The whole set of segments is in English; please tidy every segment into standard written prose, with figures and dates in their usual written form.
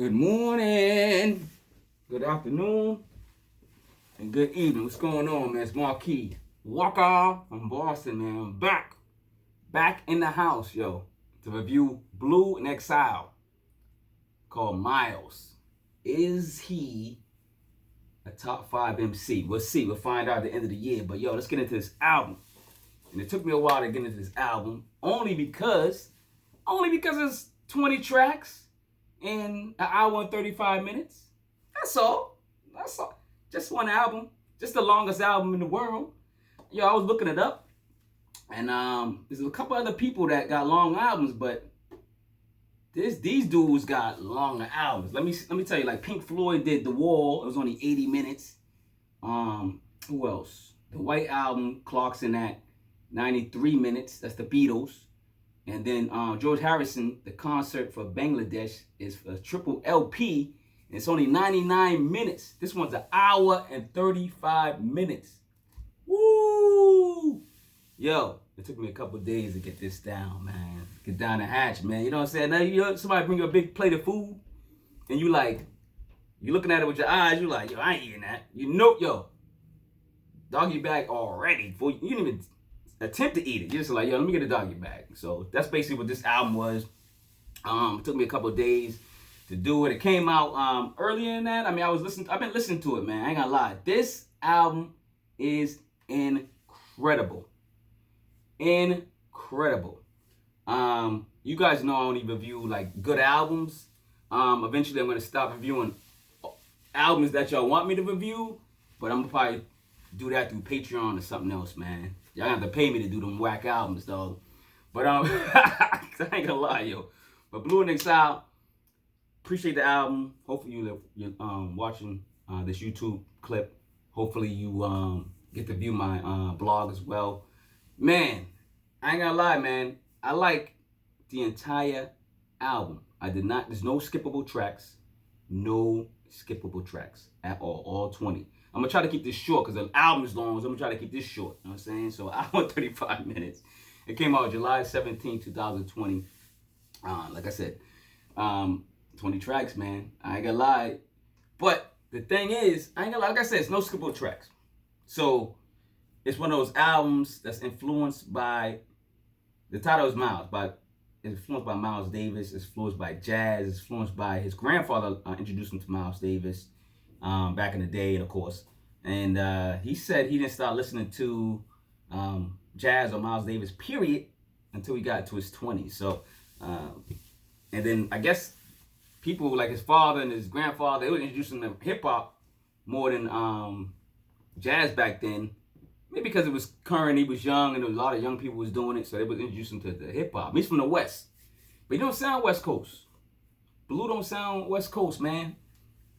Good morning, good afternoon, and good evening. What's going on, man? It's Marquis Walker from Boston, man. I'm back in the house, yo, to review Blue and Exile called Miles. Is he a top 5 MC? We'll see. We'll find out at the end of the year. But yo, let's get into this album. And it took me a while to get into this album, only because it's 20 tracks in an hour and 35 minutes. That's all. Just one album. Just the longest album in the world. Yo, I was looking it up. And there's a couple other people that got long albums, but these dudes got longer albums. Let me tell you, like Pink Floyd did The Wall. It was only 80 minutes. Who else? The White Album clocks in at 93 minutes. That's the Beatles. And then George Harrison, the concert for Bangladesh, is a triple LP. And it's only 99 minutes. This one's an hour and 35 minutes. Woo! Yo, it took me a couple days to get this down, man. Get down the hatch, man. You know what I'm saying? Now, you know, somebody bring you a big plate of food, and you're looking at it with your eyes. You're like, yo, I ain't eating that. You know, yo, doggy bag already. Before you didn't even attempt to eat it. You're just like, yo, let me get a doggy bag. So that's basically what this album was. It took me a couple of days to do it. It came out earlier than that. I mean, I've been listening to it, man. I ain't gonna lie. This album is incredible. Incredible. You guys know I only review like good albums. Eventually I'm gonna stop reviewing albums that y'all want me to review, but I'm gonna probably do that through Patreon or something else, man. Y'all have to pay me to do them whack albums, though. But I ain't gonna lie, yo. But Blue and Exile, appreciate the album. Hopefully you're watching this YouTube clip. Hopefully you get to view my blog as well. Man, I ain't gonna lie, man. I like the entire album. There's no skippable tracks. No skippable tracks at all 20. I'm gonna try to keep this short because the album is long, so I'm gonna try to keep this short. You know what I'm saying? So hour and 35 minutes. It came out July 17, 2020. Like I said, 20 tracks, man. I ain't gonna lie. But the thing is, I ain't gonna lie, like I said, it's no skippable tracks. So it's one of those albums that's influenced by, the title is Miles, but it's influenced by Miles Davis, it's influenced by jazz, it's influenced by his grandfather introduced him to Miles Davis back in the day, of course. And he said he didn't start listening to jazz or Miles Davis, period, until he got to his 20s. So, and then I guess people like his father and his grandfather, they were introducing him to hip-hop more than jazz back then. Maybe because it was current, he was young, and there was a lot of young people was doing it, so they was introducing to the hip-hop. He's from the West, but he don't sound West Coast. Blue don't sound West Coast, man.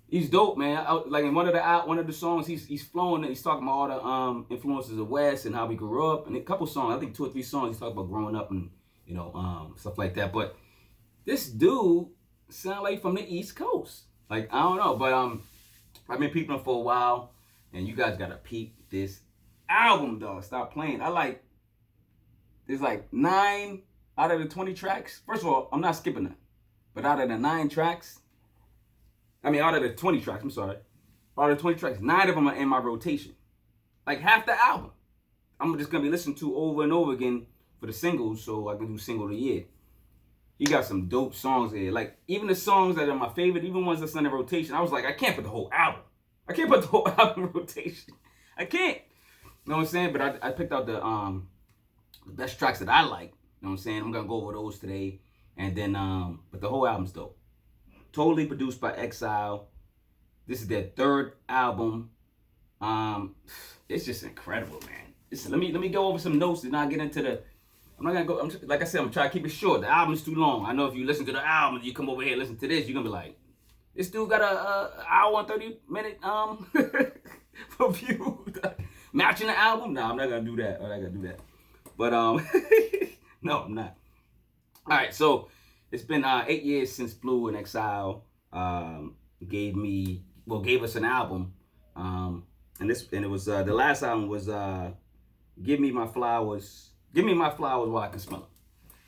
He's dope, man. Like in one of the songs, he's flowing. He's talking about all the influences of West and how we grew up. And a couple songs, I think 2 or 3 songs, he's talking about growing up and stuff like that. But this dude sound like from the East Coast. Like I don't know, but I've been peeping him for a while, and you guys gotta peep this album, dog. Stop playing. There's like 9 out of the 20 tracks. First of all, I'm not skipping that, but out of the 9 tracks. Out of the 20 tracks, I'm sorry. Out of the 20 tracks, 9 of them are in my rotation. Like half the album. I'm just going to be listening to over and over again for the singles so I can do single of the year. He got some dope songs there. Like, even the songs that are my favorite, even ones that's in the rotation, I was like, I can't put the whole album. I can't put the whole album in rotation. I can't. You know what I'm saying? But I picked out the best tracks that I like. You know what I'm saying? I'm going to go over those today. And then, but the whole album's dope. Totally produced by Exile. This is their 3rd album. It's just incredible, man. Let me go over some notes and I'll get into the. I'm not gonna go. Like I said, I'm trying to keep it short. The album's too long. I know if you listen to the album, you come over here and listen to this, you're gonna be like, this dude got a hour and 30-minute review matching the album. No, I'm not gonna do that. I'm not gonna do that. But no, I'm not. All right, so. It's been 8 years since Blue and Exile gave us an album, and it was the last album was Give Me My Flowers While I Can Smell Them.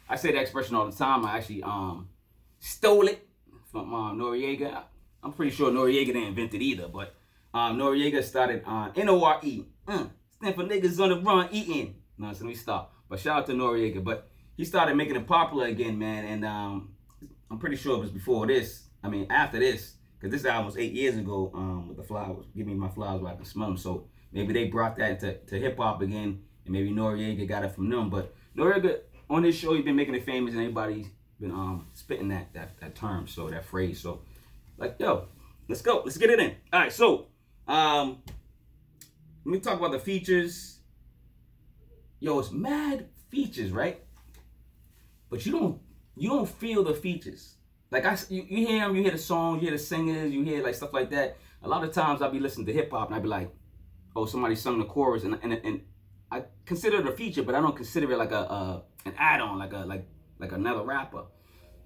I say that expression all the time. I actually stole it from Noriega. I'm pretty sure Noriega didn't invent it either, but Noriega started N-O-R-E. Stand for niggas on the run eating. No, so let me stop. But shout out to Noriega. But he started making it popular again, man. And I'm pretty sure it was before this. I mean, after this. Because this album was 8 years ago with the flowers. Give me my flowers where I can smell them. So maybe they brought that to hip-hop again. And maybe Noriega got it from them. But Noriega, on this show, he's been making it famous. And everybody's been spitting that term. So that phrase. So, like, yo, let's go. Let's get it in. All right, so let me talk about the features. Yo, it's mad features, right? But you don't feel the features. Like you hear them, you hear the songs, you hear the singers, you hear like stuff like that. A lot of times I'll be listening to hip hop and I'll be like, oh, somebody sung the chorus, and I consider it a feature, but I don't consider it like an add-on, like another rapper.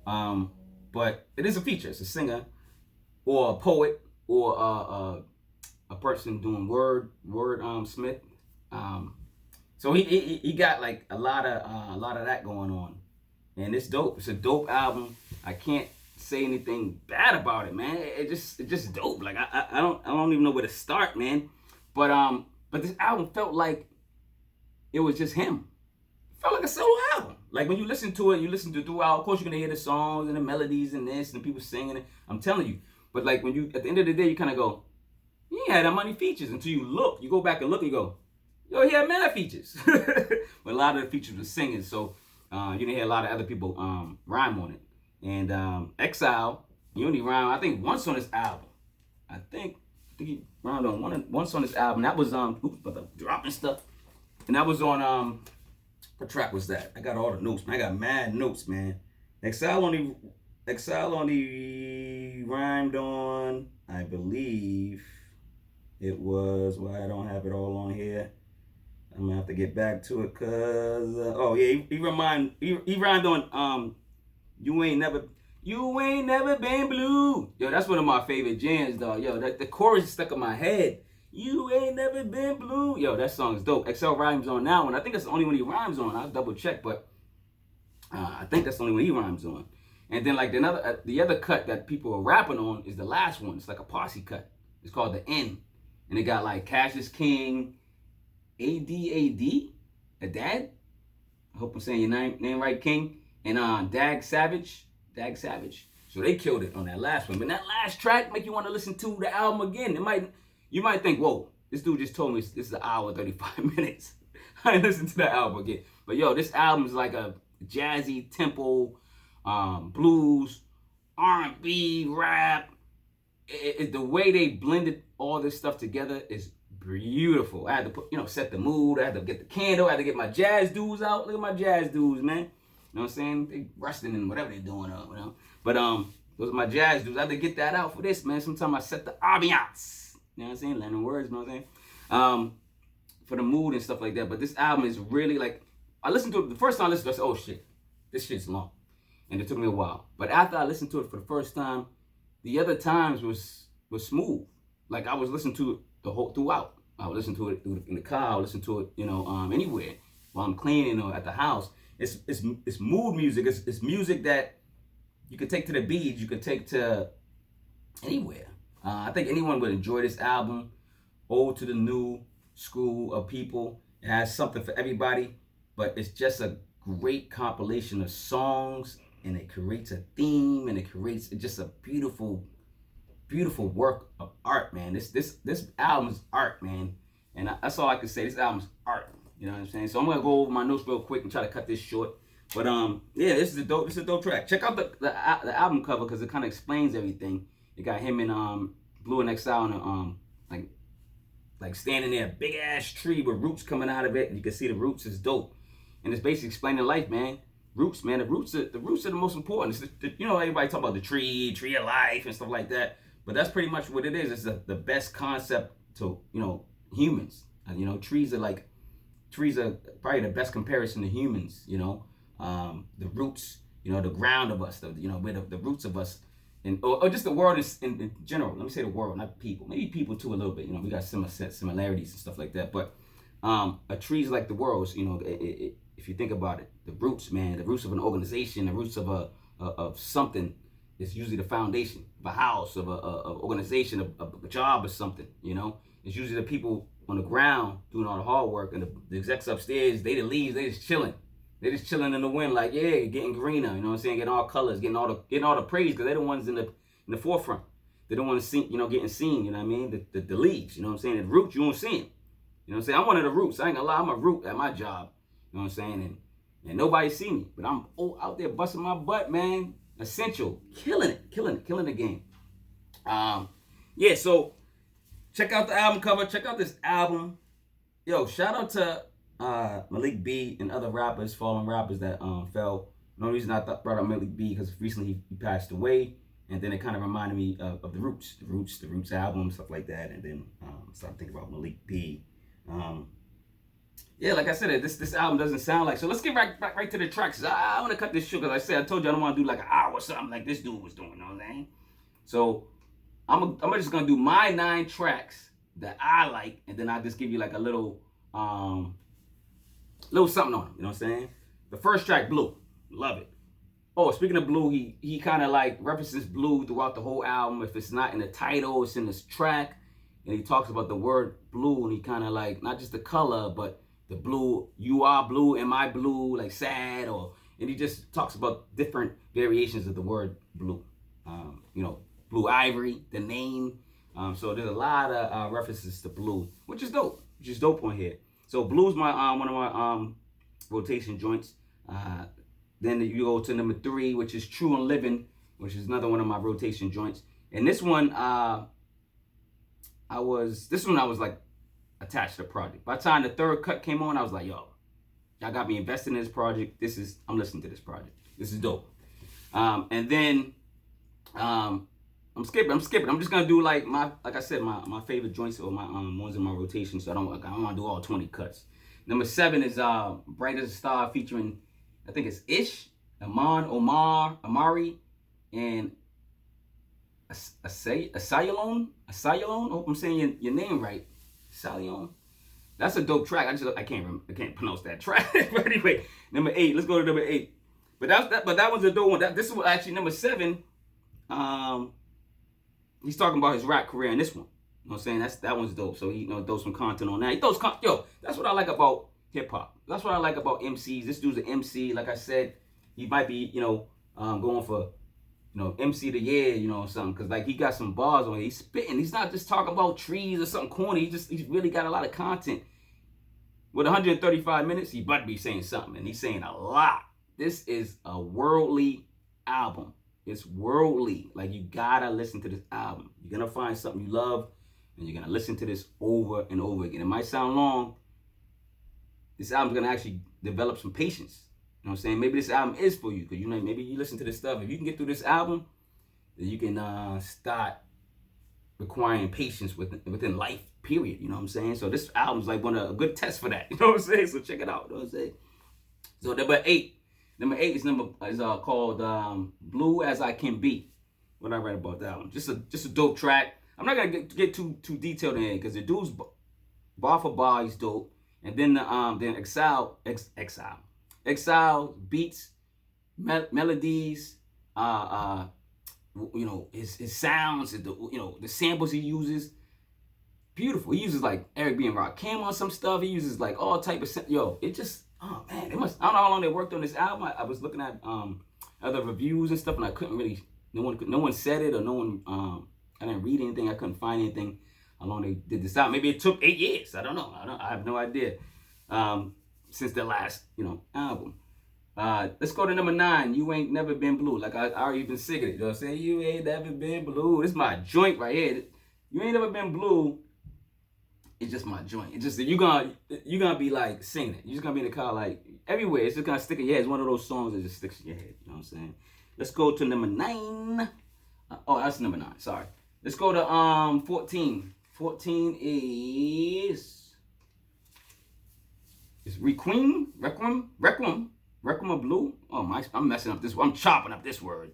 But it is a feature. It's a singer or a poet or a person doing word smith. So he got like a lot of that going on, and it's dope. It's a dope album. I can't say anything bad about it, man. It's just dope. Like I don't even know where to start, man. But this album felt like it was just him. It felt like a solo album. Like when you listen to it, you listen to it throughout. Of course, you're gonna hear the songs and the melodies and this and people singing it. I'm telling you. But like when you at the end of the day, you kind of go, he had that many features until you look. You go back and look and you go, yo, he had mad features. But a lot of the features were singing, so you didn't hear a lot of other people rhyme on it. And Exile, he only rhymed, I think, once on this album. I think he rhymed on once on this album. That was dropping stuff. And that was on what track was that? I got all the notes, man. I got mad notes, man. Exile only rhymed on, I believe it was, well, I don't have it all on here. I'm gonna have to get back to it, cause he rhymed on you ain't never been blue. Yo, that's one of my favorite jams, dog. Yo, the chorus is stuck in my head. You ain't never been blue. Yo, that song's dope. Excel rhymes on that one. I think that's the only one he rhymes on. I'll double check, but I think that's the only one he rhymes on. And then like the other cut that people are rapping on is the last one. It's like a posse cut. It's called The End. And it got like Cashus King, ADAD, a dad. I hope I'm saying your name right, King. And Dag Savage. So they killed it on that last one. But that last track make you want to listen to the album again. You might think, whoa, this dude just told me this is an hour 35 minutes. I ain't listen to the album again. But yo, this album is like a jazzy tempo, blues, R&B, rap. The way they blended all this stuff together is beautiful. I had to set the mood. I had to get the candle. I had to get my jazz dudes out. Look at my jazz dudes, man. You know what I'm saying? They resting and whatever they doing up, you know. But those are my jazz dudes. I had to get that out for this, man. Sometimes I set the ambiance. You know what I'm saying? Learning words, you know what I'm saying? For the mood and stuff like that. But this album is really like, I listened to it the first time I listened to it, I said, oh shit, this shit's long. And it took me a while. But after I listened to it for the first time, the other times was smooth. Like I was listening to it the whole throughout. I would listen to it in the car. I would listen to it, anywhere while I'm cleaning or at the house. It's mood music. It's music that you can take to the beach. You can take to anywhere. I think anyone would enjoy this album. Old to the new school of people. It has something for everybody, but it's just a great compilation of songs, and it creates a theme, and it's just a beautiful work of art, man. This album's art, man. And that's all I can say. This album's art. You know what I'm saying? So I'm gonna go over my notes real quick and try to cut this short. But this is a dope track. Check out the album cover because it kind of explains everything. It got him in Blue and Exile and like standing there, big ass tree with roots coming out of it. And you can see the roots is dope. And it's basically explaining life, man. Roots, man. The roots are the most important. Everybody talk about the tree of life and stuff like that. But that's pretty much what it is. It's the best concept to humans. Trees are probably the best comparison to humans. The roots, the ground of us, the roots of us, or just the world in general. Let me say the world, not people. Maybe people too a little bit. We got similarities and stuff like that. But a tree's like the world. If you think about it, the roots, man, the roots of an organization, the roots of something. It's usually the foundation of a house, of a organization, of a job or something, you know? It's usually the people on the ground doing all the hard work, and the execs upstairs, they the leaves, they just chilling. They just chilling in the wind, like, yeah, getting greener, you know what I'm saying? Getting all colors, getting all the praise, because they're the ones in the forefront. They don't want to see, you know, getting seen, you know what I mean? The leaves, you know what I'm saying? The roots, you won't see them. You know what I'm saying? I'm one of the roots. I ain't gonna lie, I'm a root at my job. You know what I'm saying? And nobody see me, but I'm out there busting my butt, man. Essential, killing the game. Yeah, so check out the album cover. Check out this album. Yo, shout out to Malik B and other rappers, fallen rappers that fell. The only reason I brought up Malik B because recently he passed away, and then it kind of reminded me of the Roots album, stuff like that, and then started thinking about Malik B. Yeah, like I said, this album doesn't sound like. So let's get right to the tracks. I want to cut this short because I said I told you I don't want to do like an hour or something like this dude was doing. You know what I'm saying? So I'm just gonna do my 9 tracks that I like, and then I'll just give you like a little something on them. You know what I'm saying? The first track, Blue, love it. Oh, speaking of Blue, he kind of like references Blue throughout the whole album. If it's not in the title, it's in this track, and he talks about the word blue, and he kind of like not just the color, but the blue, you are blue, am I blue, like sad, and he just talks about different variations of the word blue. You know, Blue Ivory, the name. So there's a lot of references to blue, which is dope on here. So Blue's my one of my rotation joints. Then you go to number 3, which is True and Livin, which is another one of my rotation joints. And this one, I was like attached to the project. By the time the third cut came on, I was like, yo, y'all got me invested in this project. I'm listening to this project. This is dope. And then I'm skipping. I'm just gonna do like I said, my favorite joints or my ones in my rotation. So I don't want to do all 20 cuts. Number 7 is Bright as a Star featuring, I think it's Ishe, Iman, Omari, and Aceyalone. Hope I'm saying your name right. Aceyalone. That's a dope track. I can't pronounce that track. But anyway, number 8. Let's go to number 8. But that one's a dope one. This is actually number 7. He's talking about his rap career in this one. You know what I'm saying? That one's dope. So he throws some content on that. He throws that's what I like about hip hop. That's what I like about MCs. This dude's an MC. Like I said, he might be going for MC of the year, something, because like he got some bars on it. He's spitting. He's not just talking about trees or something corny. He's really got a lot of content. With 135 minutes, he about to be saying something, and he's saying a lot. This is a worldly album. It's worldly. Like, you gotta listen to this album. You're gonna find something you love, and you're gonna listen to this over and over again. It might sound long. This album's gonna actually develop some patience. You know what I'm saying? Maybe this album is for you, because maybe you listen to this stuff. If you can get through this album, then you can start requiring patience within life, period. You know what I'm saying? So this album's like a good test for that. You know what I'm saying? So check it out. You know what I'm saying? So number 8 is called Blue as I Can Be. What I read about that one? Just a dope track. I'm not gonna get too detailed in it, because the dude's bar for bar, he's dope. And then Exile beats, melodies, his sounds, the samples he uses. Beautiful. He uses like Eric B. and Rakim on some stuff. He uses like all type of it just, oh man, I don't know how long they worked on this album. I was looking at other reviews and stuff, and I couldn't really, no one said it, or no one, I didn't read anything. I couldn't find anything how long they did this album. Maybe it took 8 years. I don't know. I have no idea. Since their last, album. Let's go to number 9. You Ain't Never Been Blue. Like I already been singing it. You know what I'm saying? You ain't never been blue. This is my joint right here. You ain't never been blue. It's just my joint. It's just that you're gonna be like singing it. You're just gonna be in the car like everywhere. It's just gonna stick in your head. It's one of those songs that just sticks in your head. You know what I'm saying? Let's go to number 9. That's number 9. Sorry. Let's go to 14. 14 is Requiem of Blue. Oh, I'm messing up this. I'm chopping up this word.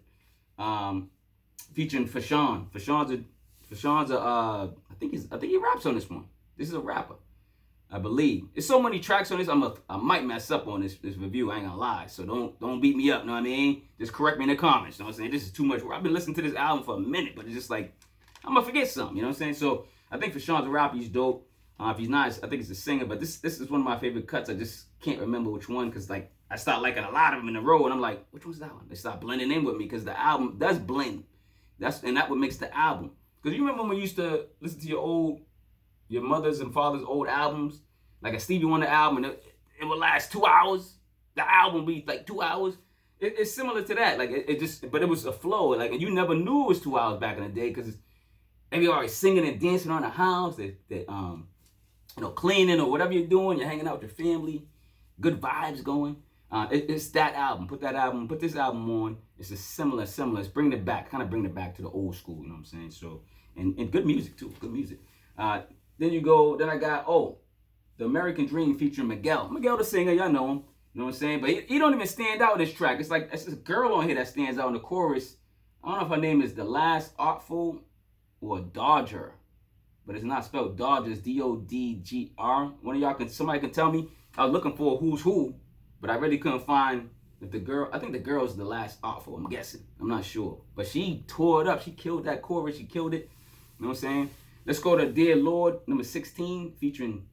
Featuring Fashawn. Fashawn's a I think he raps on this one. This is a rapper. I believe. There's so many tracks on this. I might mess up on this review. I ain't gonna lie. So don't beat me up. Know what I mean? Just correct me in the comments. You know what I'm saying? This is too much work. I've been listening to this album for a minute, but it's just like I'm gonna forget something. You know what I'm saying? So I think Fashawn's a rapper. He's dope. If he's not, I think he's a singer. But this is one of my favorite cuts. I just can't remember which one because like I start liking a lot of them in a row, and I'm like, which one's that one? They start blending in with me because the album does blend. That's what makes the album. Because you remember when you used to listen to your mother's and father's old albums, like a Stevie Wonder album, and it would last 2 hours. The album would be like 2 hours. It's similar to that. Like it just, but it was a flow. Like, and you never knew it was 2 hours back in the day because everybody singing and dancing around the house. Cleaning or whatever you're doing. You're hanging out with your family. Good vibes going. It's that album. Put this album on. It's a similar. It's bringing it back to the old school. You know what I'm saying? So, and good music too. Good music. Then I got, The American Dream featuring Miguel. Miguel the singer, y'all know him. You know what I'm saying? But he don't even stand out in this track. It's like, it's this girl on here that stands out in the chorus. I don't know if her name is The Last Artful or Dodgr. But it's not spelled Dodgr, it's Dodgr. Somebody can tell me. I was looking for a who's who, but I really couldn't find if the girl, I think the girl's The Last Artful, I'm guessing. I'm not sure. But she tore it up. She killed that chorus. She killed it. You know what I'm saying? Let's go to Dear Lord, number 16, featuring,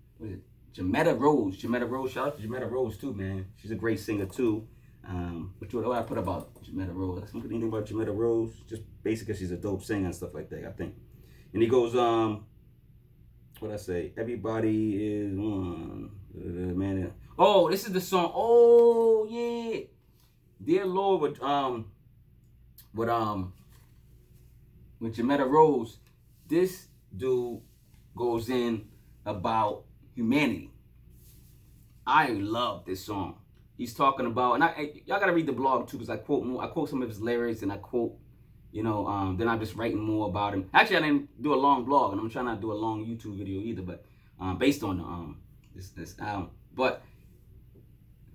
Jimetta Rose. Jimetta Rose, shout out to Jimetta Rose too, man. She's a great singer too. What I put about Jimetta Rose? Anything about Jimetta Rose? Just basically she's a dope singer and stuff like that, I think. And he goes, what I say? Everybody is one. Man. Oh, this is the song. Oh yeah. Dear Lord with Jimetta Rose. This dude goes in about humanity. I love this song. He's talking about, and y'all gotta read the blog too, because I quote some of his lyrics, and I quote, then I'm just writing more about him. Actually, I didn't do a long blog, and I'm trying not to do a long YouTube video either, but based on this album. But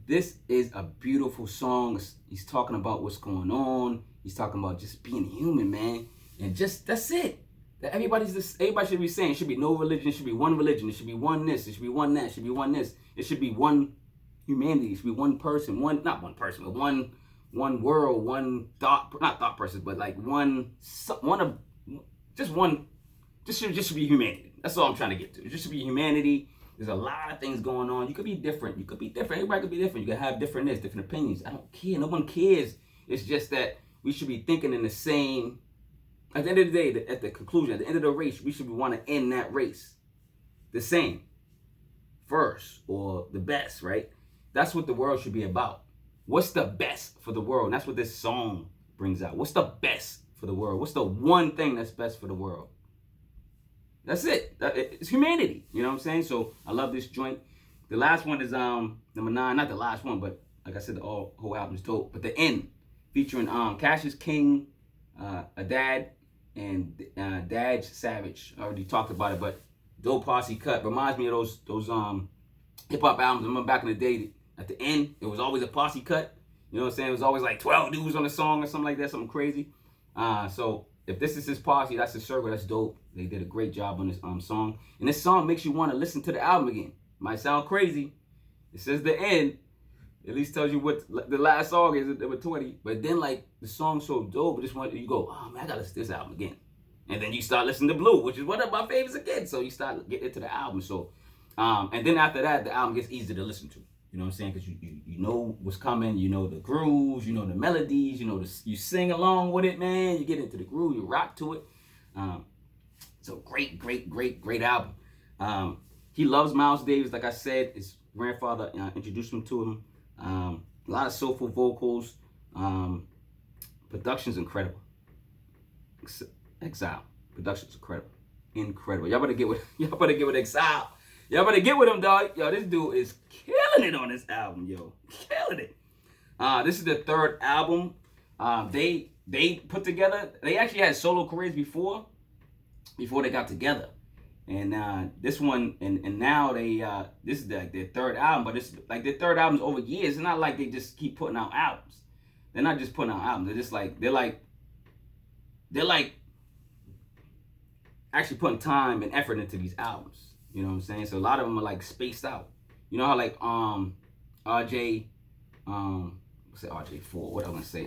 this is a beautiful song. He's talking about what's going on. He's talking about just being human, man, and just that's it. That everybody should be saying it should be no religion. It should be one religion. It should be one this. It should be one that. It should be one this. It should be one humanity. It should be one person. Not one person, but one world. One thought. Not thought process, but like just should be humanity. That's all I'm trying to get to. It just should be humanity. There's a lot of things going on. You could be different. Everybody could be different. You could have different opinions. I don't care. No one cares. It's just that we should be thinking in the same. At the end of the day, at the conclusion, at the end of the race, we should want to end that race the same, first, or the best, right? That's what the world should be about. What's the best for the world? And that's what this song brings out. What's the best for the world? What's the one thing that's best for the world? That's it. It's humanity. You know what I'm saying? So I love this joint. The last one is number 9. Not the last one, but like I said, the whole album is dope. But the end, featuring Cashus, King, Adad, and Dodgr Savage. I already talked about it, but dope posse cut. Reminds me of those hip hop albums. I remember back in the day, at the end, it was always a posse cut. You know what I'm saying? It was always like 12 dudes on the song or something like that, something crazy. So if this is his posse, that's his circle, that's dope. They did a great job on this song. And this song makes you want to listen to the album again. Might sound crazy. It says the end. At least tells you what the last song is, number 20. But then, like, the song's so dope, you go, oh, man, I gotta listen to this album again. And then you start listening to Blue, which is one of my favorites again. So you start getting into the album. So, and then after that, the album gets easier to listen to. You know what I'm saying? Because you know what's coming. You know the grooves. You know the melodies. You know you sing along with it, man. You get into the groove. You rock to it. So great album. He loves Miles Davis. Like I said, his grandfather introduced him to him. A lot of soulful vocals. Production's incredible. Exile. Production's incredible. Y'all better get with Exile. Y'all better get with him, dog. Yo, this dude is killing it on this album, yo. Killing it. This is the third album. They put together. They actually had solo careers before they got together. And this one, and now this is their third album, but it's like their third album's over years. It's not like they just keep putting out albums. They're not just putting out albums. They're just like, they're like actually putting time and effort into these albums. You know what I'm saying? So a lot of them are like spaced out. You know how like RJ say RJ4, what I want to say,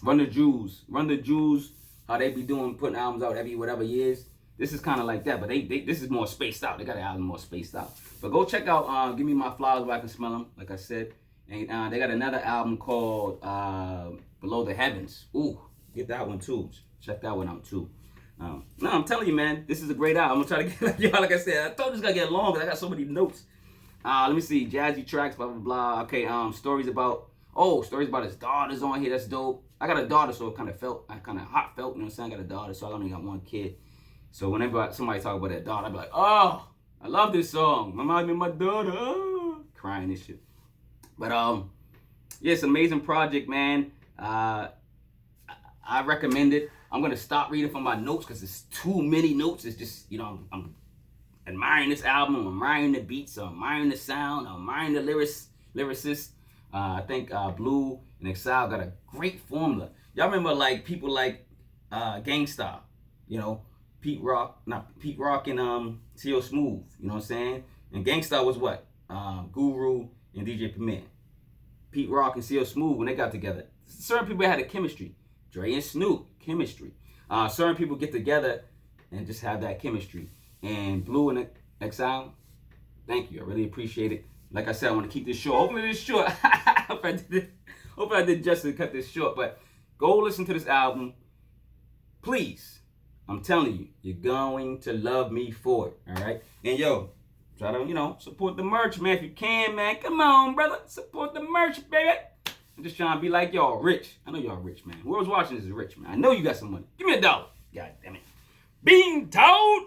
Run the Jewels, how they be doing, putting albums out every whatever years. This is kind of like that, but they this is more spaced out. They got an album more spaced out. But go check out Give Me My Flowers Where I Can Smell Them, like I said. And they got another album called Below the Heavens. Ooh, get that one too. Check that one out too. No, I'm telling you, man, this is a great album. I'm gonna try to get like y'all. Like I said, I told you it's gonna get long because I got so many notes. Let me see, jazzy tracks, blah blah blah. Okay, stories about his daughters on here. That's dope. I got a daughter, so it kind of hot felt. You know what I'm saying? I got a daughter, so I only got one kid. So whenever somebody talk about that daughter, I be like, oh, I love this song. Reminds me of my daughter. Oh, crying and shit. But yeah, it's an amazing project, man. I recommend it. I'm gonna stop reading from my notes because it's too many notes. It's just, you know, I'm admiring this album. I'm admiring the beats. I'm admiring the sound. I'm admiring the lyricists. I think Blue and Exile got a great formula. Y'all remember like people like Gangstar, you know, Pete Rock and C.O. Smooth, you know what I'm saying? And Gangstar was what? Guru and DJ Premier. Pete Rock and C.O. Smooth, when they got together, certain people had a chemistry. Dre and Snoop, chemistry. Certain people get together and just have that chemistry. And Blue and Exile, thank you. I really appreciate it. Like I said, I want to keep this short. Hopefully this short. Hopefully I did justice to cut this short. But go listen to this album. Please. I'm telling you, you're going to love me for it. All right? And yo, try to, you know, support the merch, man, if you can, man. Come on, brother. Support the merch, baby. I'm just trying to be like y'all, rich. I know y'all rich, man. Whoever's watching this is rich, man. I know you got some money. Give me $1. God damn it. Bean toad.